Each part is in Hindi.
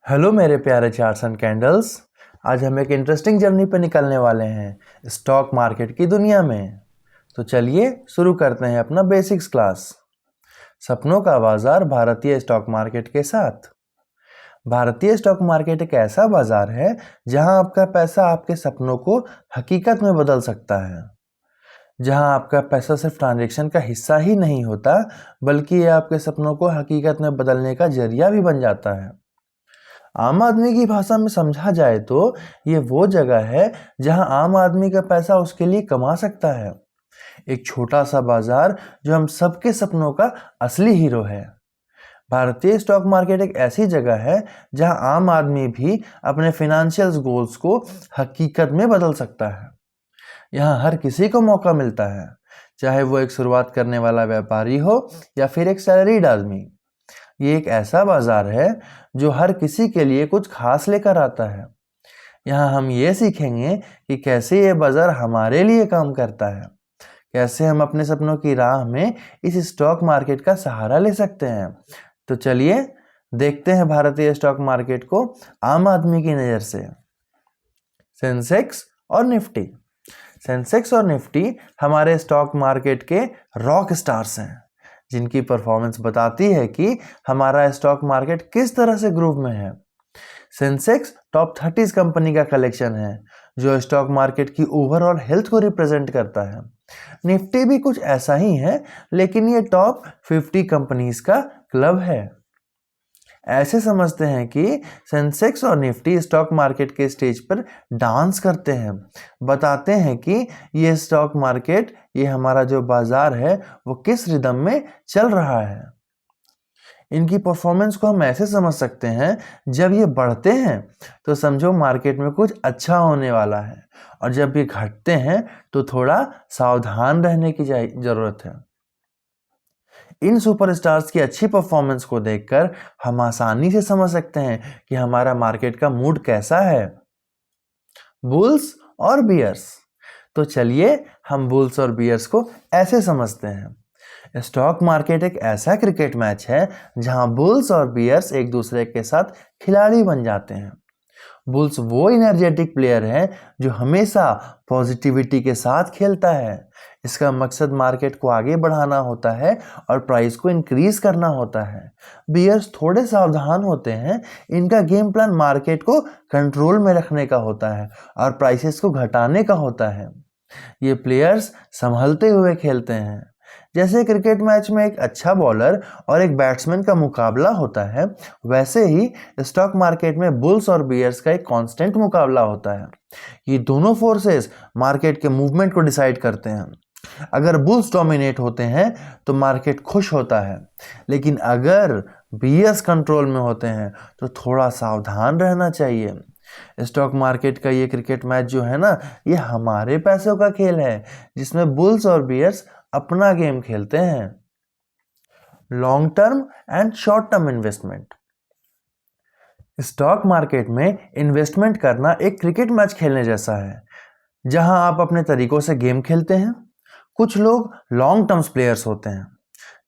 हेलो मेरे प्यारे चार्ट्स एंड कैंडल्स। आज हम एक इंटरेस्टिंग जर्नी पर निकलने वाले हैं स्टॉक मार्केट की दुनिया में। तो चलिए शुरू करते हैं अपना बेसिक्स क्लास। सपनों का बाजार भारतीय स्टॉक मार्केट के साथ। भारतीय स्टॉक मार्केट एक ऐसा बाजार है जहां आपका पैसा आपके सपनों को हकीकत में बदल सकता है। जहां आपका पैसा सिर्फ ट्रांजैक्शन का हिस्सा ही नहीं होता, बल्कि ये आपके सपनों को हकीकत में बदलने का जरिया भी बन जाता है। आम आदमी की भाषा में समझा जाए तो ये वो जगह है जहां आम आदमी का पैसा उसके लिए कमा सकता है। एक छोटा सा बाजार जो हम सबके सपनों का असली हीरो है। भारतीय स्टॉक मार्केट एक ऐसी जगह है जहां आम आदमी भी अपने फाइनेंशियल गोल्स को हकीकत में बदल सकता है। यहाँ हर किसी को मौका मिलता है, चाहे वो एक शुरुआत करने वाला व्यापारी हो या फिर एक सैलरीड आदमी। ये एक ऐसा बाजार है जो हर किसी के लिए कुछ खास लेकर आता है। यहाँ हम ये सीखेंगे कि कैसे ये बाजार हमारे लिए काम करता है, कैसे हम अपने सपनों की राह में इस स्टॉक मार्केट का सहारा ले सकते हैं। तो चलिए देखते हैं भारतीय स्टॉक मार्केट को आम आदमी की नज़र से। सेंसेक्स और निफ्टी। सेंसेक्स और निफ्टी हमारे स्टॉक मार्केट के रॉक स्टार्स हैं, जिनकी परफॉर्मेंस बताती है कि हमारा स्टॉक मार्केट किस तरह से ग्रुप में है। सेंसेक्स टॉप 30 कंपनी का कलेक्शन है जो स्टॉक मार्केट की ओवरऑल हेल्थ को रिप्रेजेंट करता है। निफ्टी भी कुछ ऐसा ही है, लेकिन ये टॉप 50 कंपनीज का क्लब है। ऐसे समझते हैं कि सेंसेक्स और निफ्टी स्टॉक मार्केट के स्टेज पर डांस करते हैं, बताते हैं कि ये स्टॉक मार्केट, ये हमारा जो बाजार है, वो किस रिदम में चल रहा है। इनकी परफॉर्मेंस को हम ऐसे समझ सकते हैं, जब ये बढ़ते हैं तो समझो मार्केट में कुछ अच्छा होने वाला है, और जब ये घटते हैं तो थोड़ा सावधान रहने की जरूरत है। इन सुपरस्टार्स की अच्छी परफॉर्मेंस को देखकर हम आसानी से समझ सकते हैं कि हमारा मार्केट का मूड कैसा है। बुल्स और बियर्स। तो चलिए हम बुल्स और बियर्स को ऐसे समझते हैं। स्टॉक मार्केट एक ऐसा क्रिकेट मैच है जहां बुल्स और बियर्स एक दूसरे के साथ खिलाड़ी बन जाते हैं। बुल्स वो एनर्जेटिक प्लेयर है जो हमेशा पॉजिटिविटी के साथ खेलता है। इसका मकसद मार्केट को आगे बढ़ाना होता है और प्राइस को इंक्रीज करना होता है। बियर्स थोड़े सावधान होते हैं, इनका गेम प्लान मार्केट को कंट्रोल में रखने का होता है और प्राइसेस को घटाने का होता है। ये प्लेयर्स संभलते हुए खेलते हैं। जैसे क्रिकेट मैच में एक अच्छा बॉलर और एक बैट्समैन का मुकाबला होता है, वैसे ही स्टॉक मार्केट में बुल्स और बियर्स का एक कांस्टेंट मुकाबला होता है। ये दोनों फोर्सेस मार्केट के मूवमेंट को डिसाइड करते हैं। अगर बुल्स डोमिनेट होते हैं तो मार्केट खुश होता है, लेकिन अगर बियर्स कंट्रोल में होते हैं तो थोड़ा सावधान रहना चाहिए। स्टॉक मार्केट का ये क्रिकेट मैच जो है ना, ये हमारे पैसों का खेल है, जिसमें बुल्स और बियर्स अपना गेम खेलते हैं। Long term and short term investment. Stock market में इन्वेस्टमेंट करना एक क्रिकेट मैच खेलने जैसा है, जहां आप अपने तरीकों से गेम खेलते हैं। कुछ लोग लॉन्ग टर्म्स प्लेयर्स होते हैं,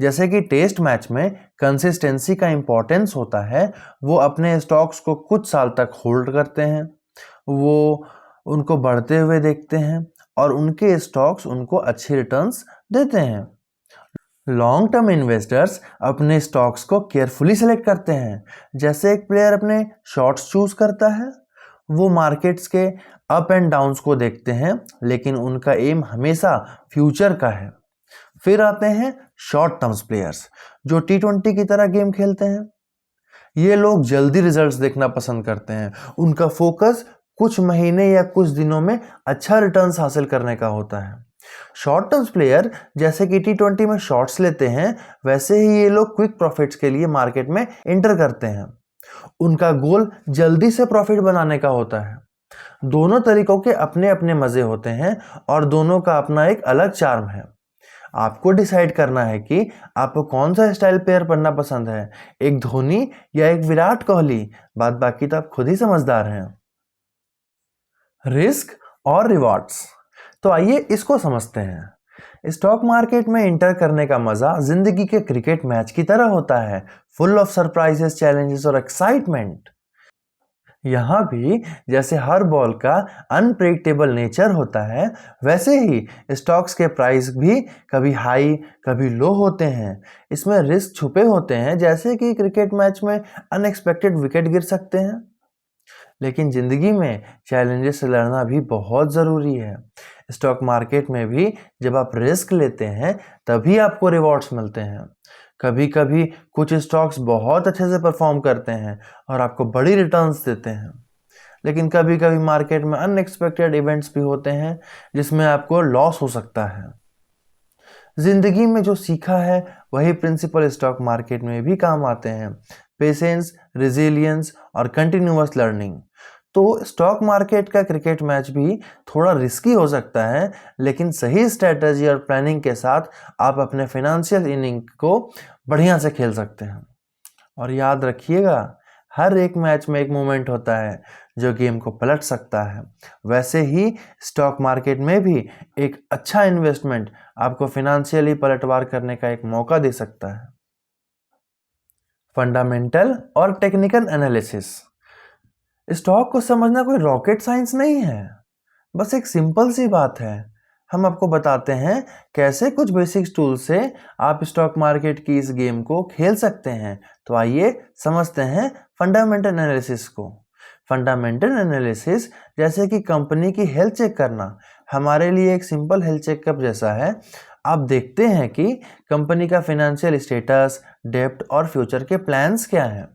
जैसे कि टेस्ट मैच में कंसिस्टेंसी का इंपॉर्टेंस होता है। वो अपने स्टॉक्स को कुछ साल तक होल्ड करते हैं, वो उनको बढ़ते हुए देखते हैं और उनके स्टॉक्स उनको अच्छे रिटर्न्स देते हैं। लॉन्ग टर्म इन्वेस्टर्स अपने स्टॉक्स को केयरफुली सेलेक्ट करते हैं। जैसे एक प्लेयर अपने शॉर्ट्स चूज करता है, वो मार्केट्स के अप एंड डाउन्स को देखते हैं, लेकिन उनका एम हमेशा फ्यूचर का है। फिर आते हैं शॉर्ट टर्म्स प्लेयर्स, जो T20 की तरह गेम खेलते हैं। ये लोग जल्दी रिजल्ट्स देखना पसंद करते हैं। उनका फोकस कुछ महीने या कुछ दिनों में अच्छा रिटर्न्स हासिल करने का होता है। शॉर्ट टर्म्स प्लेयर जैसे कि T20 में शॉर्ट्स लेते हैं, वैसे ही ये लोग क्विक प्रॉफिट्स के लिए मार्केट में एंटर करते हैं। उनका गोल जल्दी से प्रॉफिट बनाने का होता है। दोनों तरीकों के अपने अपने मजे होते हैं और दोनों का अपना एक अलग चार्म है। आपको डिसाइड करना है कि आपको कौन सा स्टाइल प्लेयर पढ़ना पसंद है, एक धोनी या एक विराट कोहली। बात बाकी तो आप खुद ही समझदार हैं। रिस्क और रिवॉर्ड्स। तो आइए इसको समझते हैं। स्टॉक मार्केट में एंटर करने का मजा जिंदगी के क्रिकेट मैच की तरह होता है, फुल ऑफ सरप्राइजेस, चैलेंजेस और एक्साइटमेंट। यहाँ भी जैसे हर बॉल का अनप्रेडिक्टेबल नेचर होता है, वैसे ही स्टॉक्स के प्राइस भी कभी हाई कभी लो होते हैं। इसमें रिस्क छुपे होते हैं, जैसे कि क्रिकेट मैच में अनएक्सपेक्टेड विकेट गिर सकते हैं। लेकिन ज़िंदगी में चैलेंजेस से लड़ना भी बहुत ज़रूरी है। स्टॉक मार्केट में भी जब आप रिस्क लेते हैं तभी आपको रिवॉर्ड्स मिलते हैं। कभी कभी कुछ स्टॉक्स बहुत अच्छे से परफॉर्म करते हैं और आपको बड़ी रिटर्न्स देते हैं, लेकिन कभी कभी मार्केट में अनएक्सपेक्टेड इवेंट्स भी होते हैं जिसमें आपको लॉस हो सकता है। जिंदगी में जो सीखा है वही प्रिंसिपल स्टॉक मार्केट में भी काम आते हैं। पेशेंस, रिजिलियंस और कंटिन्यूअस लर्निंग। तो स्टॉक मार्केट का क्रिकेट मैच भी थोड़ा रिस्की हो सकता है, लेकिन सही स्ट्रेटजी और प्लानिंग के साथ आप अपने फाइनेंशियल इनिंग को बढ़िया से खेल सकते हैं। और याद रखिएगा, हर एक मैच में एक मोमेंट होता है जो गेम को पलट सकता है। वैसे ही स्टॉक मार्केट में भी एक अच्छा इन्वेस्टमेंट आपको फाइनेंशियली पलटवार करने का एक मौका दे सकता है। फंडामेंटल और टेक्निकल एनालिसिस। स्टॉक को समझना कोई रॉकेट साइंस नहीं है, बस एक सिंपल सी बात है। हम आपको बताते हैं कैसे कुछ बेसिक्स टूल से आप स्टॉक मार्केट की इस गेम को खेल सकते हैं। तो आइए समझते हैं फंडामेंटल एनालिसिस को। फंडामेंटल एनालिसिस जैसे कि कंपनी की हेल्थ चेक करना हमारे लिए एक सिंपल हेल्थ चेकअप जैसा है। आप देखते हैं कि कंपनी का फाइनेंशियल स्टेटस, डेब्ट और फ्यूचर के प्लान्स क्या हैं।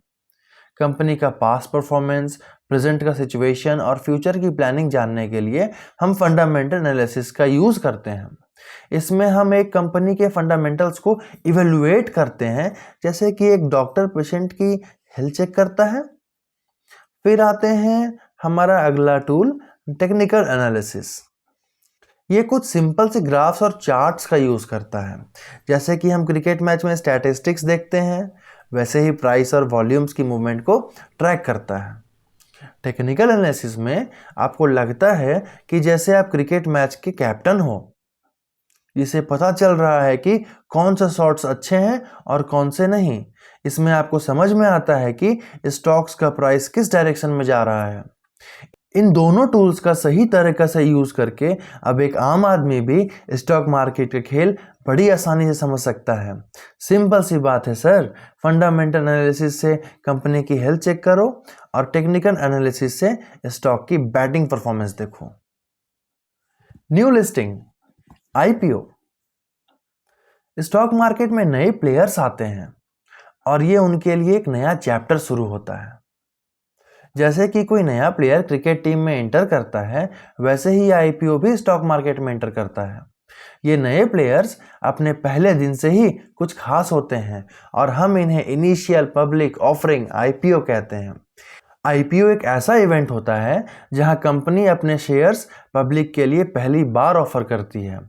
कंपनी का पास्ट परफॉर्मेंस, प्रेजेंट का सिचुएशन और फ्यूचर की प्लानिंग जानने के लिए हम फंडामेंटल एनालिसिस का यूज़ करते हैं। इसमें हम एक कंपनी के फंडामेंटल्स को इवेलुएट करते हैं, जैसे कि एक डॉक्टर पेशेंट की हेल्थ चेक करता है। फिर आते हैं हमारा अगला टूल, टेक्निकल एनालिसिस। ये कुछ सिंपल से ग्राफ्स और चार्ट्स का यूज़ करता है। जैसे कि हम क्रिकेट मैच में स्टैटिस्टिक्स देखते हैं, वैसे ही प्राइस और वॉल्यूम्स की मूवमेंट को ट्रैक करता है। टेक्निकल एनालिसिस में आपको लगता है कि जैसे आप क्रिकेट मैच के कैप्टन हो, जिसे पता चल रहा है कि कौन से शॉट्स अच्छे हैं और कौन से नहीं। इसमें आपको समझ में आता है कि स्टॉक्स का प्राइस किस डायरेक्शन में जा रहा है। इन दोनों टूल्स का सही तरीके से यूज करके अब एक आम आदमी भी स्टॉक मार्केट के खेल बड़ी आसानी से समझ सकता है। सिंपल सी बात है सर, फंडामेंटल एनालिसिस से कंपनी की हेल्थ चेक करो और टेक्निकल एनालिसिस से स्टॉक की बैटिंग परफॉर्मेंस देखो। New listing, IPO. Stock market में नए प्लेयर्स आते हैं और ये उनके लिए एक नया चैप्टर शुरू होता है। जैसे कि कोई नया प्लेयर क्रिकेट टीम में एंटर करता है, वैसे ही आईपीओ भी स्टॉक मार्केट में एंटर करता है। ये नए प्लेयर्स अपने पहले दिन से ही कुछ खास होते हैं और हम इन्हें इनिशियल पब्लिक ऑफरिंग आईपीओ कहते हैं। आईपीओ एक ऐसा इवेंट होता है जहां कंपनी अपने शेयर्स पब्लिक के लिए पहली बार ऑफर करती है।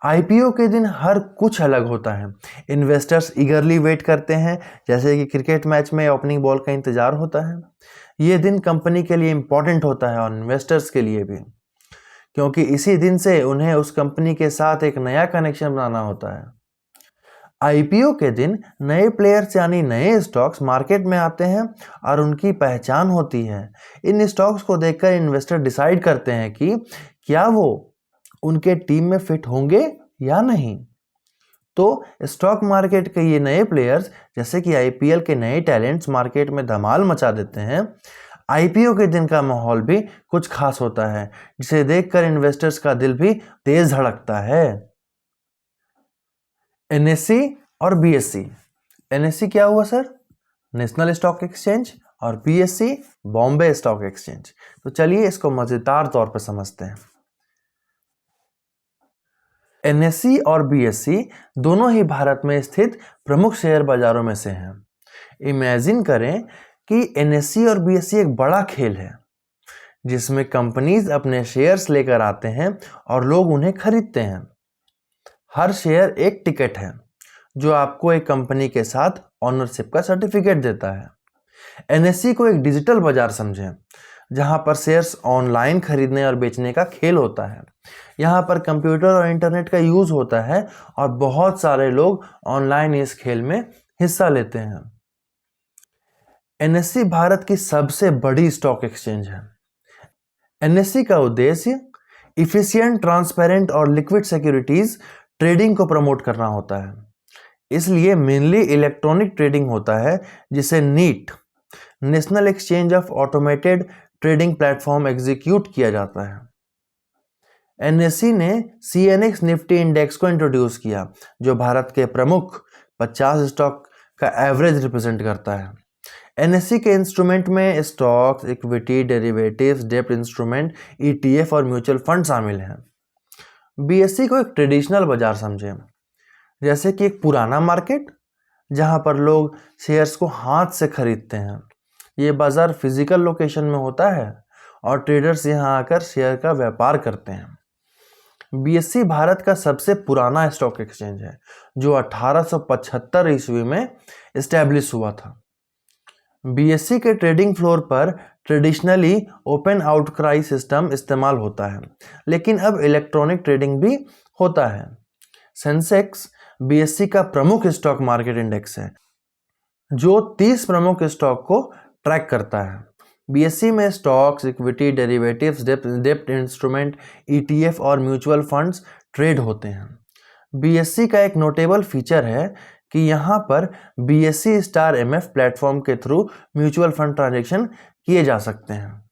आईपीओ के दिन हर कुछ अलग होता है। इन्वेस्टर्स ईगरली वेट करते हैं, जैसे कि क्रिकेट मैच में ओपनिंग बॉल का इंतजार होता है। ये दिन कंपनी के लिए इम्पोर्टेंट होता है और इन्वेस्टर्स के लिए भी, क्योंकि इसी दिन से उन्हें उस कंपनी के साथ एक नया कनेक्शन बनाना होता है। आईपीओ के दिन नए प्लेयर्स यानी नए स्टॉक्स मार्केट में आते हैं और उनकी पहचान होती है। इन स्टॉक्स को देखकर इन्वेस्टर डिसाइड करते हैं कि क्या वो उनके टीम में फिट होंगे या नहीं। तो स्टॉक मार्केट के ये नए प्लेयर्स, जैसे कि आईपीएल के नए टैलेंट्स मार्केट में धमाल मचा देते हैं। आईपीओ के दिन का माहौल भी कुछ खास होता है, जिसे देखकर इन्वेस्टर्स का दिल भी तेज धड़कता है। एनएससी और बीएससी। एनएससी क्या हुआ सर? National stock exchange. और बीएससी बॉम्बे स्टॉक एक्सचेंज। तो चलिए इसको मजेदार तौर पर समझते हैं। एनएससी और बीएससी दोनों ही भारत में स्थित प्रमुख शेयर बाजारों में से हैं। इमेजिन करें कि एनएससी और बीएससी एक बड़ा खेल है, जिसमें कंपनीज अपने शेयर्स लेकर आते हैं और लोग उन्हें खरीदते हैं। हर शेयर एक टिकट है जो आपको एक कंपनी के साथ ऑनरशिप का सर्टिफिकेट देता है। एनएससी को एक डिजिटल बाजार समझें, जहां पर शेयर्स ऑनलाइन खरीदने और बेचने का खेल होता है। यहाँ पर कंप्यूटर और इंटरनेट का यूज होता है और बहुत सारे लोग ऑनलाइन इस खेल में हिस्सा लेते हैं। एनएससी भारत की सबसे बड़ी स्टॉक एक्सचेंज है। एनएससी का उद्देश्य इफिशिएंट, ट्रांसपेरेंट और लिक्विड सिक्योरिटीज ट्रेडिंग को प्रमोट करना होता है। इसलिए मेनली इलेक्ट्रॉनिक ट्रेडिंग होता है, जिसे NEAT, national exchange of automated trading platform execute किया जाता है। एनएससी ने सीएनएक्स निफ्टी इंडेक्स को इंट्रोड्यूस किया, जो भारत के प्रमुख 50 स्टॉक का एवरेज रिप्रेजेंट करता है। एनएससी के इंस्ट्रूमेंट में स्टॉक्स, इक्विटी, डेरिवेटिव्स, डेब्ट इंस्ट्रूमेंट, ईटीएफ और म्यूचुअल फंड शामिल हैं। बीएससी को एक ट्रेडिशनल बाजार समझें, जैसे कि एक पुराना मार्केट जहां पर लोग शेयर्स को हाथ से खरीदते हैं। ये बाजार फिजिकल लोकेशन में होता है और ट्रेडर्स यहां आकर शेयर का व्यापार करते हैं। बीएससी भारत का सबसे पुराना स्टॉक एक्सचेंज है, जो 1875 ईस्वी में इस्टेब्लिश हुआ था। बीएससी के ट्रेडिंग फ्लोर पर ट्रेडिशनली ओपन आउटक्राई सिस्टम इस्तेमाल होता है, लेकिन अब इलेक्ट्रॉनिक ट्रेडिंग भी होता है। सेंसेक्स बीएससी का प्रमुख स्टॉक मार्केट इंडेक्स है, जो 30 प्रमुख स्टॉक को ट्रैक करता है। बीएससी में स्टॉक्स, इक्विटी, डेरिवेटिव्स, डेब्ट इंस्ट्रूमेंट, ईटीएफ और म्यूचुअल फंड्स ट्रेड होते हैं। बीएससी का एक नोटेबल फीचर है कि यहाँ पर बीएससी स्टार एमएफ प्लेटफॉर्म के थ्रू म्यूचुअल फंड ट्रांजैक्शन किए जा सकते हैं।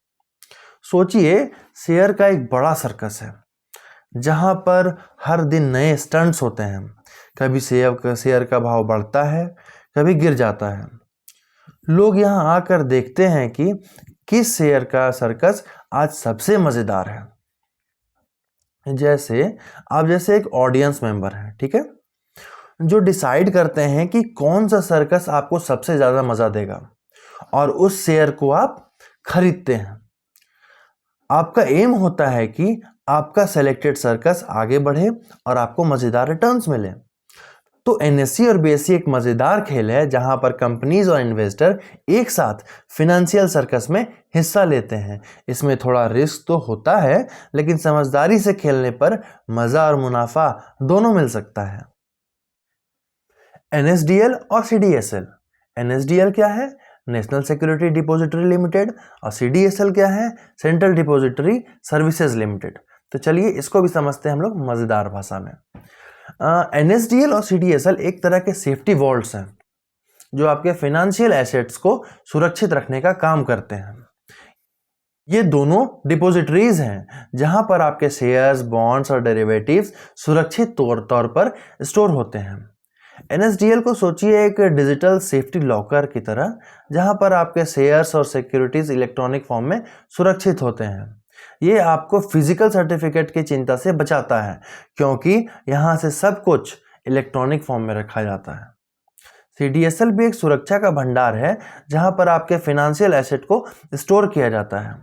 सोचिए, शेयर का एक बड़ा सर्कस है, जहाँ पर हर दिन नए स्टंट्स होते हैं। कभी शेयर का भाव बढ़ता है, कभी गिर जाता है। लोग यहाँ आकर देखते हैं कि किस शेयर का सर्कस आज सबसे मजेदार है। जैसे एक ऑडियंस मेंबर हैं, ठीक है, जो डिसाइड करते हैं कि कौन सा सर्कस आपको सबसे ज्यादा मजा देगा और उस शेयर को आप खरीदते हैं। आपका एम होता है कि आपका सेलेक्टेड सर्कस आगे बढ़े और आपको मजेदार रिटर्न्स मिले। तो एनएससी और बीएससी एक मजेदार खेल है, जहां पर कंपनीज और इन्वेस्टर एक साथ फिनेंशियल सर्कस में हिस्सा लेते हैं। इसमें थोड़ा रिस्क तो होता है, लेकिन समझदारी से खेलने पर मजा और मुनाफा दोनों मिल सकता है। एनएसडीएल और सीडीएसएल। एनएसडीएल क्या है? National security depository limited. और सीडीएसएल क्या है? Central depository services limited. तो चलिए इसको भी समझते हैं हम लोग मजेदार भाषा में। एनएसडीएल और सीडीएसएल एक तरह के सेफ्टी वॉल्ट्स हैं, जो आपके फाइनेंशियल एसेट्स को सुरक्षित रखने का काम करते हैं। ये दोनों डिपॉजिटरीज हैं, जहां पर आपके शेयर्स, बॉन्ड्स और डेरिवेटिव्स सुरक्षित तौर पर स्टोर होते हैं। एनएसडीएल को सोचिए एक डिजिटल सेफ्टी लॉकर की तरह, जहां पर आपके शेयर्स और सिक्योरिटीज इलेक्ट्रॉनिक फॉर्म में सुरक्षित होते हैं। ये आपको फिजिकल सर्टिफिकेट की चिंता से बचाता है, क्योंकि यहां से सब कुछ इलेक्ट्रॉनिक फॉर्म में रखा जाता है। सीडीएसएल भी एक सुरक्षा का भंडार है, जहां पर आपके फाइनेंशियल एसेट को स्टोर किया जाता है।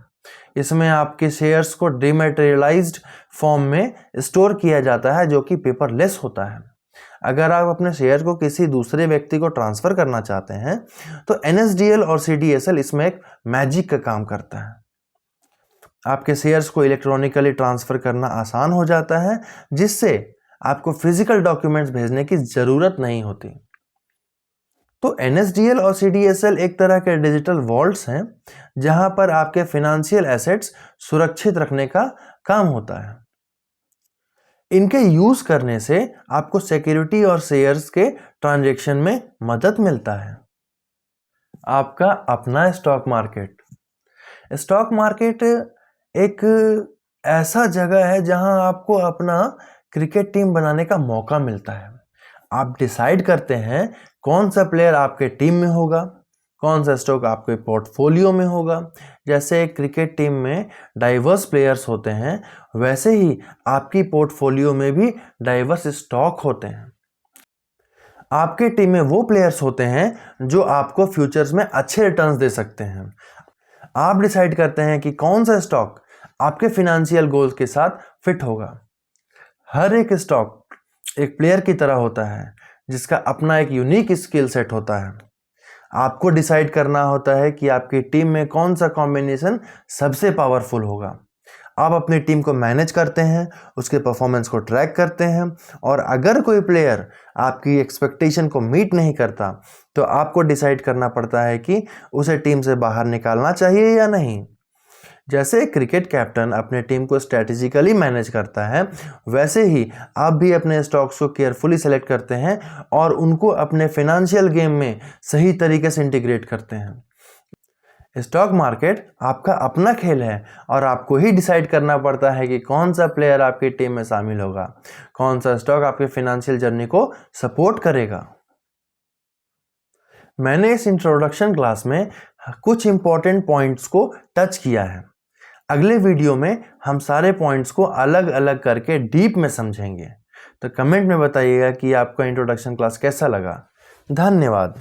इसमें आपके शेयर्स को डिमैटेरियलाइज्ड फॉर्म में स्टोर किया जाता है, जो कि पेपरलेस होता है। अगर आप अपने शेयर को किसी दूसरे व्यक्ति को ट्रांसफर करना चाहते हैं, तो एनएसडीएल और सीडीएसएल इसमें एक मैजिक का काम करता है। आपके शेयर्स को इलेक्ट्रॉनिकली ट्रांसफर करना आसान हो जाता है, जिससे आपको फिजिकल डॉक्यूमेंट्स भेजने की जरूरत नहीं होती। तो एनएसडीएल और सीडीएसएल एक तरह के डिजिटल वॉल्ट्स हैं, जहां पर आपके फाइनेंशियल एसेट्स सुरक्षित रखने का काम होता है। इनके यूज करने से आपको सिक्योरिटी और शेयर्स के ट्रांजैक्शन में मदद मिलता है। आपका अपना स्टॉक मार्केट। स्टॉक मार्केट एक ऐसा जगह है जहां आपको अपना क्रिकेट टीम बनाने का मौका मिलता है। आप डिसाइड करते हैं कौन सा प्लेयर आपके टीम में होगा, कौन सा स्टॉक आपके पोर्टफोलियो में होगा। जैसे एक क्रिकेट टीम में डाइवर्स प्लेयर्स होते हैं, वैसे ही आपकी पोर्टफोलियो में भी डाइवर्स स्टॉक होते हैं। आपके टीम में वो प्लेयर्स होते हैं जो आपको फ्यूचर्स में अच्छे रिटर्न्स दे सकते हैं। आप डिसाइड करते हैं कि कौन सा स्टॉक आपके फिनेंशियल गोल्स के साथ फिट होगा। हर एक स्टॉक एक प्लेयर की तरह होता है, जिसका अपना एक यूनिक स्किल सेट होता है। आपको डिसाइड करना होता है कि आपकी टीम में कौन सा कॉम्बिनेशन सबसे पावरफुल होगा। आप अपनी टीम को मैनेज करते हैं, उसके परफॉर्मेंस को ट्रैक करते हैं, और अगर कोई प्लेयर आपकी एक्सपेक्टेशन को मीट नहीं करता तो आपको डिसाइड करना पड़ता है कि उसे टीम से बाहर निकालना चाहिए या नहीं। जैसे एक क्रिकेट कैप्टन अपने टीम को स्ट्रैटेजिकली मैनेज करता है, वैसे ही आप भी अपने स्टॉक्स को केयरफुली सेलेक्ट करते हैं और उनको अपने फाइनेंशियल गेम में सही तरीके से इंटीग्रेट करते हैं। स्टॉक मार्केट आपका अपना खेल है और आपको ही डिसाइड करना पड़ता है कि कौन सा प्लेयर आपकी टीम में शामिल होगा, कौन सा स्टॉक आपके फाइनेंशियल जर्नी को सपोर्ट करेगा। मैंने इस इंट्रोडक्शन क्लास में कुछ इंपॉर्टेंट पॉइंट्स को टच किया है। अगले वीडियो में हम सारे पॉइंट्स को अलग अलग करके डीप में समझेंगे। तो कमेंट में बताइएगा कि आपका इंट्रोडक्शन क्लास कैसा लगा। धन्यवाद।